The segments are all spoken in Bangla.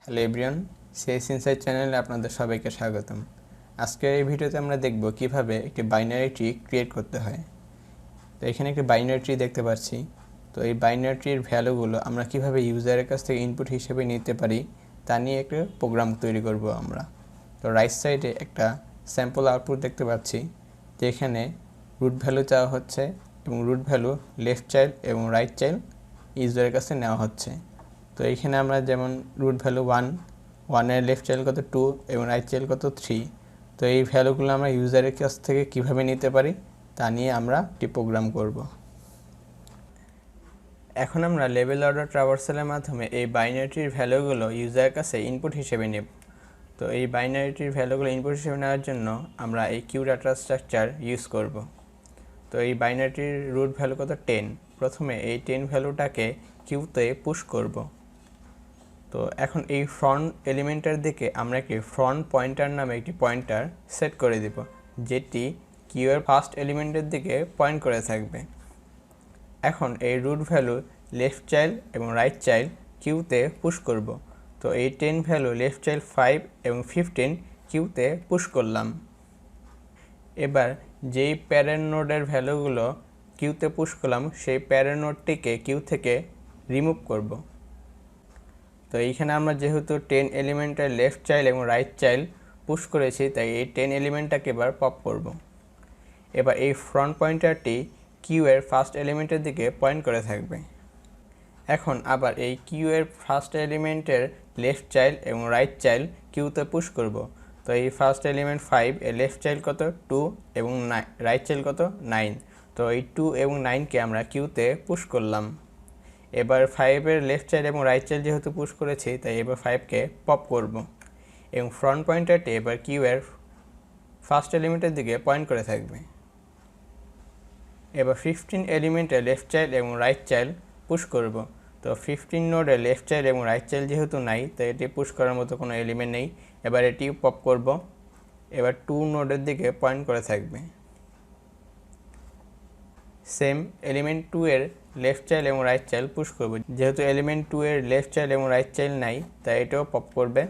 হ্যালো এভরিওয়ান, সিএস ইনসাইট চ্যানেলে আপনাদের সবাইকে স্বাগতম। আজকের এই ভিডিওতে আমরা দেখব কিভাবে একটি বাইনারি ট্রি ক্রিয়েট করতে হয়। তো এখানে একটি বাইনারি ট্রি দেখতে পাচ্ছি। তো এই বাইনারি ট্রির ভ্যালুগুলো আমরা কিভাবে ইউজারের কাছ থেকে ইনপুট হিসেবে নিতে পারি তা নিয়ে একটা প্রোগ্রাম তৈরি করব আমরা। তো রাইট সাইডে একটা স্যাম্পল আউটপুট দেখতে পাচ্ছি, যেখানে রুট ভ্যালু চাওয়া হচ্ছে এবং রুট ভ্যালু লেফট চাইল্ড এবং রাইট চাইল্ড ইউজারের কাছে নেওয়া হচ্ছে। তো এইখানে আমরা যেমন রুট ভ্যালু 1 লেফট চাইল্ড কত 2 এবং রাইট চাইল্ড কত 3। তো এই ভ্যালুগুলো আমরা ইউজারের কাছ থেকে কিভাবে নিতে পারি তা নিয়ে আমরা একটি প্রোগ্রাম করব। এখন আমরা লেভেল অর্ডার ট্রাভার্সালের মাধ্যমে এই বাইনারিটির ভ্যালুগুলো ইউজারের কাছে ইনপুট হিসেবে নেব। তো এই বাইনারিটির ভ্যালুগুলো ইনপুট হিসেবে নেওয়ার জন্য আমরা এই কিউ ডাটা স্ট্রাকচার ইউজ করব। তো এই বাইনারিটির রুট ভ্যালু কত 10। প্রথমে এই 10 ভ্যালুটাকে কিউতে পুশ করব। তো এখন এই ফ্রন্ট এলিমেন্টের দিকে আমরা একটি ফ্রন্ট পয়েন্টার নামে একটি পয়েন্টার সেট করে দেব, যেটি কিউয়ের ফার্স্ট এলিমেন্টের দিকে পয়েন্ট করে থাকবে। এখন এই রুট ভ্যালু লেফট চাইল্ড এবং রাইট চাইল্ড কিউতে পুশ করব। তো এই 10 ভ্যালু লেফট চাইল্ড 5 এবং 15 কিউতে পুশ করলাম। এবার যেই প্যারেন্ট নোডের ভ্যালুগুলো কিউতে পুশ করলাম সেই প্যারেন্ট নোডটিকে কিউ থেকে রিমুভ করব। তো এইখানে আমরা যেহেতু 10 এলিমেন্টের লেফট চাইল্ড এবং রাইট চাইল্ড পুশ করেছি, তাই এই 10 এলিমেন্টটাকে এবার পপ করব। এবার এই ফ্রন্ট পয়েন্টারটি কিউ এর ফার্স্ট এলিমেন্টের দিকে পয়েন্ট করে থাকবে। এখন আবার এই কিউ এর ফার্স্ট এলিমেন্টের লেফট চাইল্ড এবং রাইট চাইল্ড কিউতে পুশ করব। তো এই ফার্স্ট এলিমেন্ট 5 এর লেফট চাইল্ড কত 2 এবং রাইট চাইল্ড কত 9। তো এই 2 এবং 9কে আমরা কিউতে পুশ করলাম। এবার 5-এর লেফট চাইল্ড এবং রাইট চাইল্ড যেহেতু পুশ করেছি, তাই এবার 5কে পপ করব এবং ফ্রন্ট পয়েন্টারটি এবার কিউ এর ফার্স্ট এলিমেন্টের দিকে পয়েন্ট করে থাকবে। এবার 15 এলিমেন্টের লেফট চাইল্ড এবং রাইট চাইল্ড পুশ করব। তো 15 নোডের লেফট চাইল্ড এবং রাইট চাইল্ড যেহেতু নাই, তাই এটি পুশ করার মতো কোনো এলিমেন্ট নেই। এবার এটি পপ করব, এবার 2 নোডের দিকে পয়েন্ট করে থাকবে। সেম এলিমেন্ট 2 এর লেফট চাইল্ড এবং রাইট চাইল্ড পুশ করব। যেহেতু এলিমেন্ট 2 এর লেফট চাইল্ড এবং রাইট চাইল্ড নাই, তাই এটাও পপ করবে,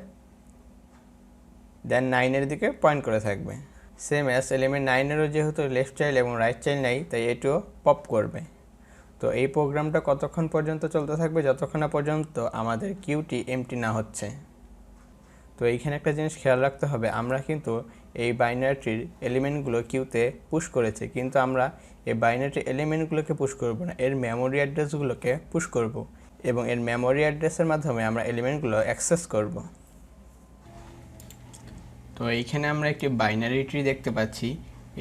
দেন 9-এর দিকে পয়েন্ট করে থাকবে। সেম অ্যাজ এলিমেন্ট 9-এরও যেহেতু লেফট চাইল্ড এবং রাইট চাইল্ড নাই, তাই এটাও পপ করবে। তো এই প্রোগ্রামটা কতক্ষণ পর্যন্ত চলতে থাকবে? যতক্ষণ না পর্যন্ত আমাদের কিউটি এমটি না হচ্ছে। তো এইখানে একটা জিনিস খেয়াল রাখতে হবে, আমরা কিন্তু এই বাইনারিটির এলিমেন্টগুলো কিউতে পুশ করেছি, কিন্তু আমরা এই বাইনারি এলিমেন্টগুলোকে পুশ করব না, এর মেমোরি অ্যাড্রেসগুলোকে পুশ করব এবং এর মেমোরি অ্যাড্রেসের মাধ্যমে আমরা এলিমেন্টগুলো অ্যাক্সেস করব। তো এইখানে আমরা একটি বাইনারি ট্রি দেখতে পাচ্ছি।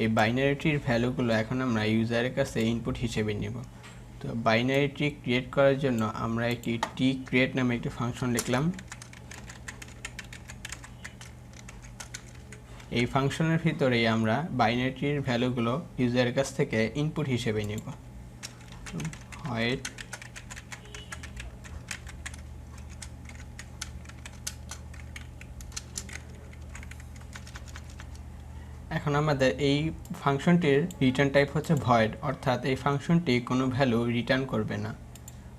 এই বাইনারি ট্রির ভ্যালুগুলো এখন আমরা ইউজারের কাছে ইনপুট হিসেবে নেব। তো বাইনারি ট্রি ক্রিয়েট করার জন্য আমরা একটি টি ক্রিয়েট নামে একটি ফাংশন লিখলাম। এই ফাংশনের ভিতরেই আমরা বাইনারি ট্রির ভ্যালুগুলো ইউজারের কাছ থেকে ইনপুট হিসেবে নেব। হোয়াইট এখন আমাদের এই ফাংশনটির রিটার্ন টাইপ হচ্ছে ভয়েড, অর্থাৎ এই ফাংশনটি কোনো ভ্যালু রিটার্ন করবে না।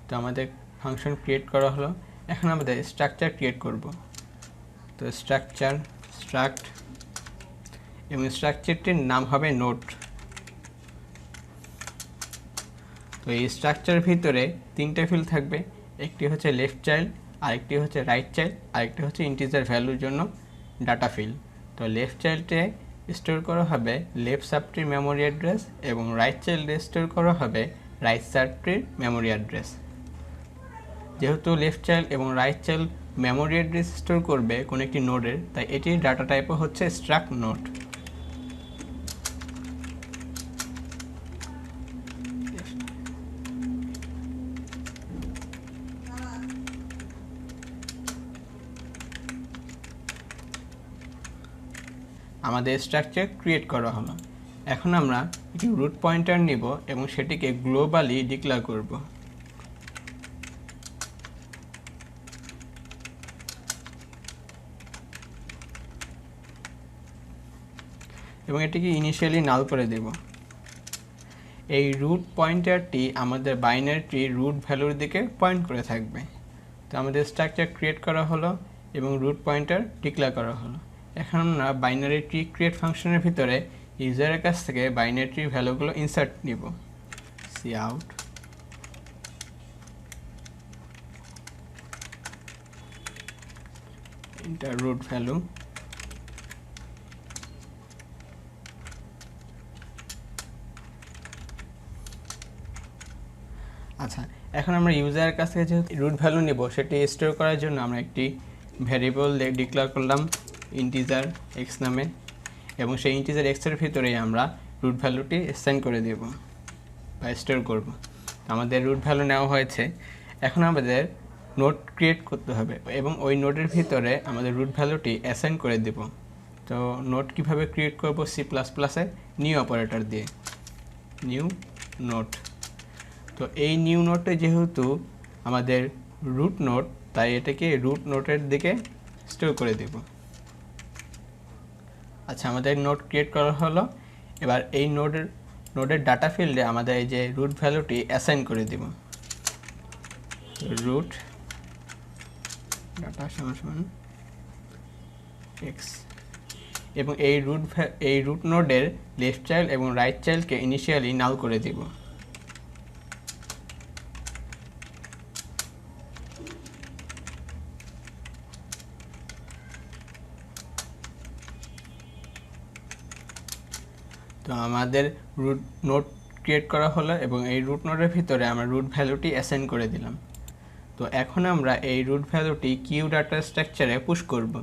তো আমাদের ফাংশন ক্রিয়েট করা হলো। এখন আমাদের স্ট্রাকচার ক্রিয়েট করব। তো স্ট্রাকচার স্ট্রাক্ট এবং স্ট্রাকচারটির নাম হবে নোট। তো এই স্ট্রাকচারের ভিতরে 3টে ফিল্ড থাকবে, একটি হচ্ছে লেফট চাইল্ড, আরেকটি হচ্ছে রাইট চাইল্ড, আরেকটি হচ্ছে ইন্টিজার ভ্যালুর জন্য ডাটা ফিল্ড। তো লেফট চাইল্ডে স্টোর করা হবে লেফট সাবট্রির মেমোরি অ্যাড্রেস এবং রাইট চাইল্ডে স্টোর করা হবে রাইট সাবট্রির মেমোরি অ্যাড্রেস। যেহেতু লেফট চাইল্ড এবং right child memory address store করবে কোনো একটি নোডের, তাই এটির ডাটা টাইপও হচ্ছে স্ট্রাক্ট নোড। আমাদের স্ট্রাকচার ক্রিয়েট করা হলো। এখন আমরা একটি রুট পয়েন্টার নিব এবং সেটিকে গ্লোবালি ডিক্লেয়ার করব। এবং এটিকে ইনিশিয়ালি নাল করে দেব। এই রুট পয়েন্টারটি আমাদের বাইনারি ট্রি রুট ভ্যালুর দিকে পয়েন্ট করে থাকবে। তো আমাদের স্ট্রাকচার ক্রিয়েট করা হলো। এবং রুট পয়েন্টার ডিক্লেয়ার করা হলো। এখন আমরা বাইনারি ট্রি ক্রিয়েট ফাংশনের ভিতরে ইউজারের কাছ থেকে বাইনারি ট্রি ভ্যালুগুলো ইনসার্ট নিব। Cout enter root value. আচ্ছা, এখন আমরা ইউজারের কাছ থেকে যেহেতু রুট ভ্যালু নেব, সেটি স্টোর করার জন্য আমরা একটি ভ্যারিয়েবল ডিক্লেয়ার করলাম ইন্টিজার এক্স নামে, এবং সেই ইন্টিজার এক্সের ভিতরেই আমরা রুট ভ্যালুটি অ্যাসাইন করে দেব বা স্টোর করব। আমাদের রুট ভ্যালু নেওয়া হয়েছে। এখন আমাদের নোট ক্রিয়েট করতে হবে এবং ওই নোটের ভিতরে আমাদের রুট ভ্যালুটি অ্যাসাইন করে দেব। তো নোট কিভাবে ক্রিয়েট করব? C++-এ নিউ অপারেটর দিয়ে, নিউ নোট। তো এই নিউ নোটে যেহেতু আমাদের রুট নোট, তাই এটাকে রুট নোটের দিকে স্টোর করে দেব। আচ্ছা, আমাদের নোট ক্রিয়েট করা হলো। এবার এই নোডের ডাটা ফিল্ডে আমাদের এই যে রুট ভ্যালুটি অ্যাসাইন করে দেব। রুট ডাটা সমান এক্স, এবং এই রুট নোডের লেফট চাইল্ড এবং রাইট চাইল্ডকে ইনিশিয়ালি নাল করে দেব। তো আমাদের রুট নোড ক্রিয়েট করা হলো এবং এই রুট নোডের ভিতরে আমরা রুট ভ্যালুটি অ্যাসাইন করে দিলাম। তো এখন আমরা এই রুট ভ্যালুটি কিউ ডাটা স্ট্রাকচারে পুশ করব।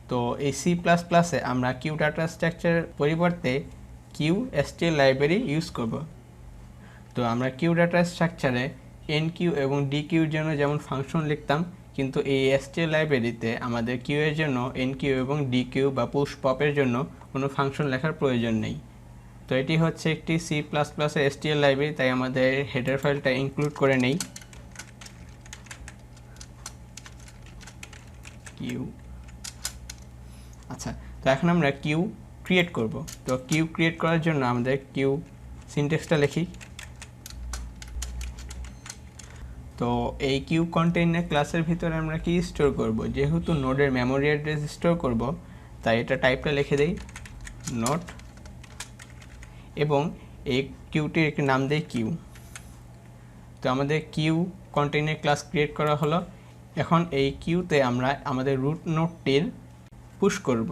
তো এই C++-এ আমরা কিউ ডাটা স্ট্রাকচারের পরিবর্তে কিউ STL লাইব্রেরি ইউজ করব। তো আমরা কিউ ডাটা স্ট্রাকচারে NQ এবং DQর জন্য যেমন ফাংশন লিখতাম, কিন্তু এই STL লাইব্রেরিতে আমাদের কিউ এর জন্য NQ এবং DQ বা পুশ পপের জন্য কোনো ফাংশন লেখার প্রয়োজন নেই। তো এটি হচ্ছে একটি C++-এর STL লাইব্রেরি, তাই আমাদের হেডার ফাইলটা ইনক্লুড করে নেই। কিউ। আচ্ছা, তো এখন আমরা কিউ ক্রিয়েট করব। তো কিউ ক্রিয়েট করার জন্য আমাদের কিউ সিনট্যাক্সটা লিখি। তো এই কিউ কন্টেইনার ক্লাসের ভিতরে আমরা কি স্টোর করব? যেহেতু নোডের মেমোরি অ্যাড্রেস স্টোর করব, তাই এটা টাইপটা লিখে দেই নোট, এবং এই কিউটির একটি নাম দেই কিউ। তো আমাদের কিউ কন্টেইনার ক্লাস ক্রিয়েট করা হলো। এখন এই কিউতে আমরা আমাদের রুট নোডটির পুশ করব।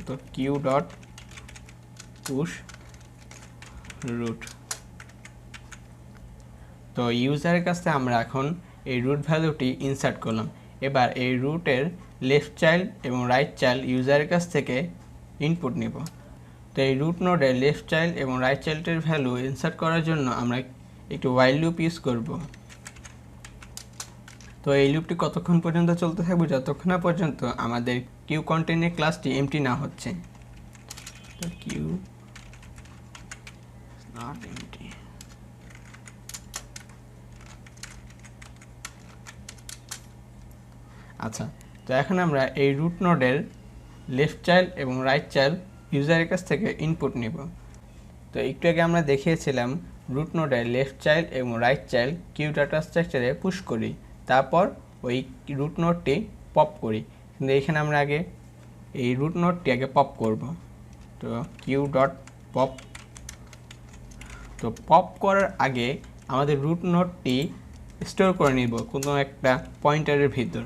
তো কিউ ডট পুশ রুট। তো ইউজারের কাছে আমরা এখন এই রুট ভ্যালুটি ইনসার্ট করলাম। এবার এই রুটের লেফট চাইল্ড এবং রাইট চাইল্ড ইউজারের কাছ থেকে ইনপুট নেব। তো এই রুট নোডের লেফট চাইল্ড এবং রাইট চাইল্ডের ভ্যালু ইনসার্ট করার জন্য আমরা একটু ওয়াইল লুপ ইউজ করব। তো এই লুপটি কতক্ষণ পর্যন্ত চলতে থাকবে? যতক্ষণ না পর্যন্ত আমাদের কিউ কন্টেইনার ক্লাসটি এমটি না হচ্ছে। তো কিউ নট এমটি। আচ্ছা, তো এখন আমরা এই রুট নোডের লেফট চাইল্ড এবং রাইট চাইল্ড ইউজারের কাছ থেকে ইনপুট নেব। তো একটু আগে আমরা দেখিয়েছিলাম রুট নোডের লেফট চাইল্ড এবং রাইট চাইল্ড কিউ ডাটা স্ট্রাকচারে পুশ করি, তারপর ওই রুট নোডটি পপ করি। কিন্তু এখানে আমরা আগে এই রুট নোডটি আগে পপ করব। তো কিউ ডট পপ। তো পপ করার আগে আমাদের রুট নোডটি স্টোর করে নিব কোনো একটা পয়েন্টারের ভিতর,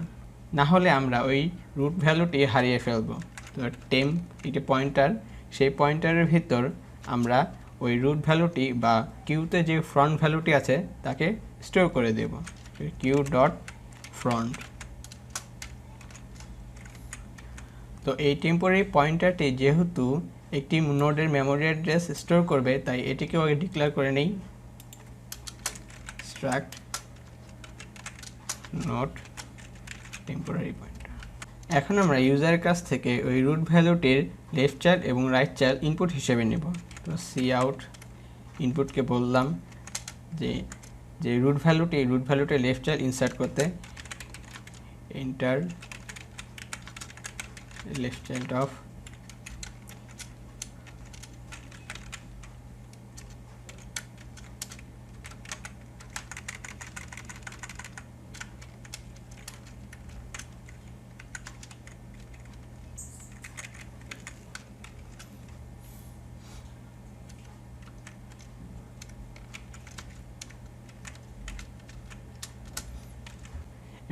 না হলে আমরা ওই রুট ভ্যালুটি হারিয়ে ফেলব। তো টেম্প একটি পয়েন্টার, সেই পয়েন্টারের ভিতর আমরা ওই রুট ভ্যালুটি বা কিউতে যে ফ্রন্ট ভ্যালুটি আছে তাকে স্টোর করে দেব। Queue dot front. তো এই টেম্পোরারি পয়েন্টারটি যেহেতু একটি নোডের মেমোরি অ্যাড্রেস স্টোর করবে, তাই এটিকেও আগে ডিক্লেয়ার করে নেই স্ট্রাক্ট নোড টেম্পোরারি পয়েন্টার। এখন আমরা ইউজারের কাছ থেকে ওই রুট ভ্যালুটির লেফট চাইল্ড এবং রাইট চাইল্ড ইনপুট হিসেবে নেব। তো কাউট ইনপুটকে বললাম যে রুট ভ্যালুটি লেফট চাইল্ড ইনসার্ট করতে এন্টার লেফট চাইল্ড অফ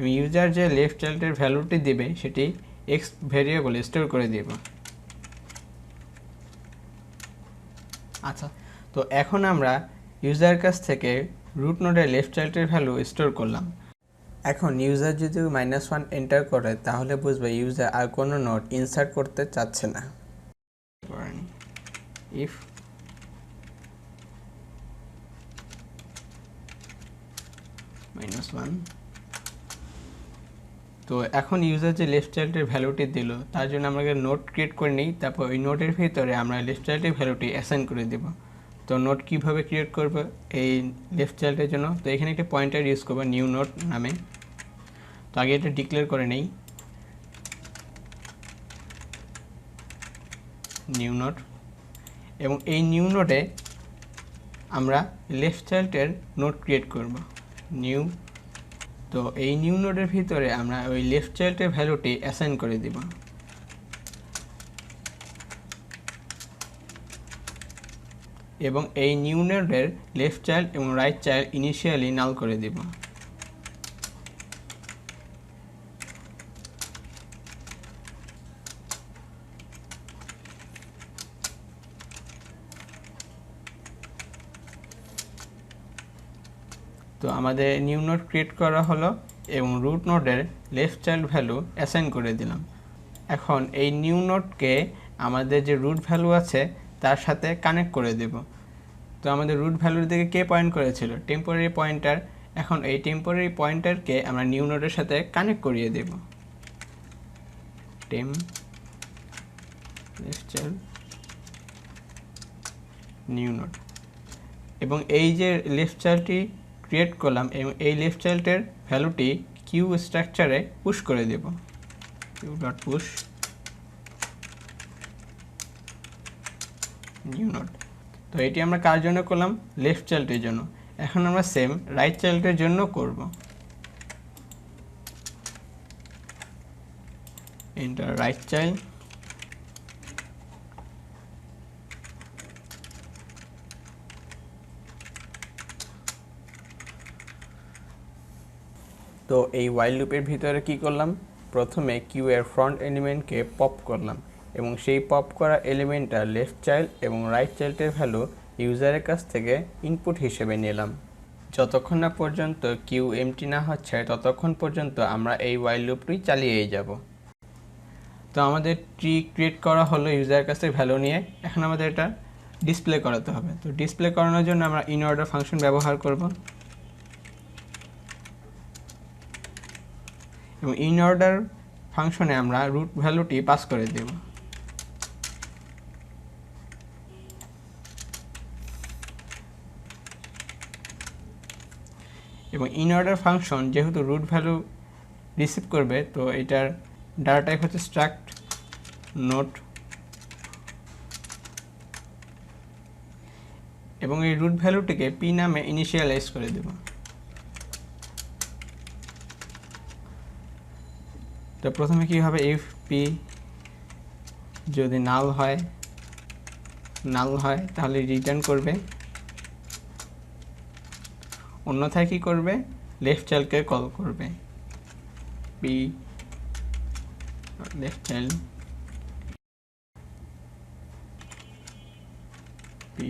এবং ইউজার যে লেফট চাইল্ডের ভ্যালুটি দেবে সেটি এক্স ভেরিয়েবল স্টোর করে দেব। আচ্ছা, তো এখন আমরা ইউজার কাছ থেকে রুট নোডের লেফট চাইল্ডের ভ্যালু স্টোর করলাম। এখন ইউজার যদি -1 এন্টার করে তাহলে বুঝবে ইউজার আর কোনো নোড ইনসার্ট করতে চাচ্ছে না। ইফ -1, তো এখন ইউজার যে লেফট চাইল্ডের ভ্যালুটি দিল তার জন্য আমরা নোড ক্রিয়েট করে নিই, তারপর ওই নোডের ভিতরে আমরা লেফট চাইল্ডের ভ্যালুটি অ্যাসাইন করে দেব। তো নোড কীভাবে ক্রিয়েট করব এই লেফট চাইল্ডের জন্য, তো এখানে একটা পয়েন্টার ইউজ করবো নিউ নোড নামে। তো আগে এটা ডিক্লেয়ার করে নেই, নিউ নোড, এবং এই নিউ নোডে আমরা লেফট চাইল্ডের নোড ক্রিয়েট করব নিউ। তো এই নিউ নোডের ভিতরে আমরা ওই লেফট চাইল্ডের ভ্যালুটি অ্যাসাইন করে দেব। এবং এই নিউ নোডের লেফট চাইল্ড এবং রাইট চাইল্ড ইনিশিয়ালি নাল করে দেব। তো আমাদের নিউ নোড ক্রিয়েট করা হলো এবং রুট নোডের লেফট চাইল্ড ভ্যালু অ্যাসাইন করে দিলাম। এখন এই নিউ নোডকে আমাদের যে রুট ভ্যালু আছে তার সাথে কানেক্ট করে দেব। তো আমাদের রুট ভ্যালুর দিকে কে পয়েন্ট করেছিল? Temporary pointer. এখন এই টেম্পোরারি পয়েন্টারকে আমরা নিউ নোডের সাথে কানেক্ট করিয়ে দেব। টেম লেফট চাইল্ড নিউ নোড, এবং এই যে লেফট চাইল্ডটি ক্রিয়েট করলাম এবং এই লেফট চাইল্ডের ভ্যালুটি কিউ স্ট্রাকচারে পুশ করে দেব। Queue dot push new node. তো এটি আমরা কার জন্য করলাম? লেফট চাইল্ডের জন্য। এখন আমরা সেম রাইট চাইল্ডের জন্য করব। এন্টার রাইট চাইল্ড, তো এই ওয়াইল লুপের ভিতরে কি করলাম? প্রথমে কিউ এর ফ্রন্ট এলিমেন্টকে পপ করলাম এবং সেই পপ করা এলিমেন্টটা লেফট চাইল্ড এবং রাইট চাইল্ডের ভ্যালু ইউজারের কাছ থেকে ইনপুট হিসেবে নিলাম। যতক্ষণ না পর্যন্ত কিউ এমটি না হচ্ছে ততক্ষণ পর্যন্ত আমরা এই ওয়াইল লুপটি চালিয়েই যাব। তো আমাদের ট্রি ক্রিয়েট করা হলো ইউজারের কাছ থেকে ভ্যালু নিয়ে। এখন আমাদের এটা ডিসপ্লে করাতে হবে। তো ডিসপ্লে করানোর জন্য আমরা ইন অর্ডার ফাংশন ব্যবহার করব এবং ইন অর্ডার ফাংশনে আমরা রুট ভ্যালুটি পাস করে দেব। এবং ইন অর্ডার ফাংশন যেহেতু রুট ভ্যালু রিসিভ করবে, তো এটার ডাটা টাইপ হচ্ছে স্ট্রাক্ট নোট, এবং এই রুট ভ্যালুটিকে পি নামে ইনিশিয়ালাইজ করে দেব। তো প্রথমে কি হবে? ইফ পি যদি নাল হয় তাহলে রিটার্ন করবে, অন্যথায় কি করবে? লেফট চাইল্ডকে কল করবে, P left child P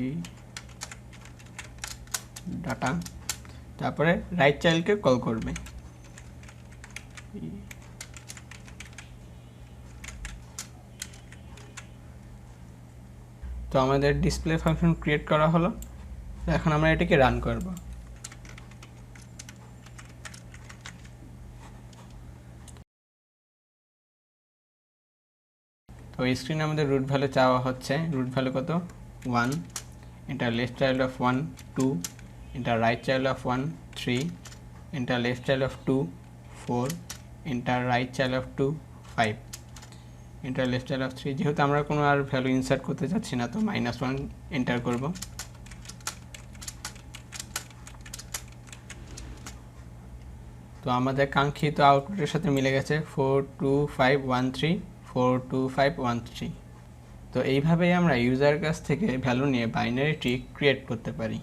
data, তারপরে রাইট চাইল্ডকে কল করবে। তো আমাদের ডিসপ্লে ফাংশন ক্রিয়েট করা হলো। এখন আমরা এটাকে রান করব। তো স্ক্রিনে আমাদের রুট ভ্যালু চাওয়া হচ্ছে। রুট ভ্যালু কত? 1, এটা লেফট চাইল্ড অফ 1 2, এটা রাইট চাইল্ড অফ 1 3, এটা লেফট চাইল্ড অফ 2 4, এটা right child of 2 5, enter left child of 3। যেহেতু আমরা কোনো আর ভ্যালু ইনসার্ট করতে চাচ্ছি না, তো -1 এন্টার করব। তো আমাদের কাঙ্ক্ষিত আউটপুটের সাথে মিলে গেছে 42513 42513। তো এইভাবেই আমরা ইউজার কাছ থেকে ভ্যালু নিয়ে বাইনারি ট্রি ক্রিয়েট করতে পারি।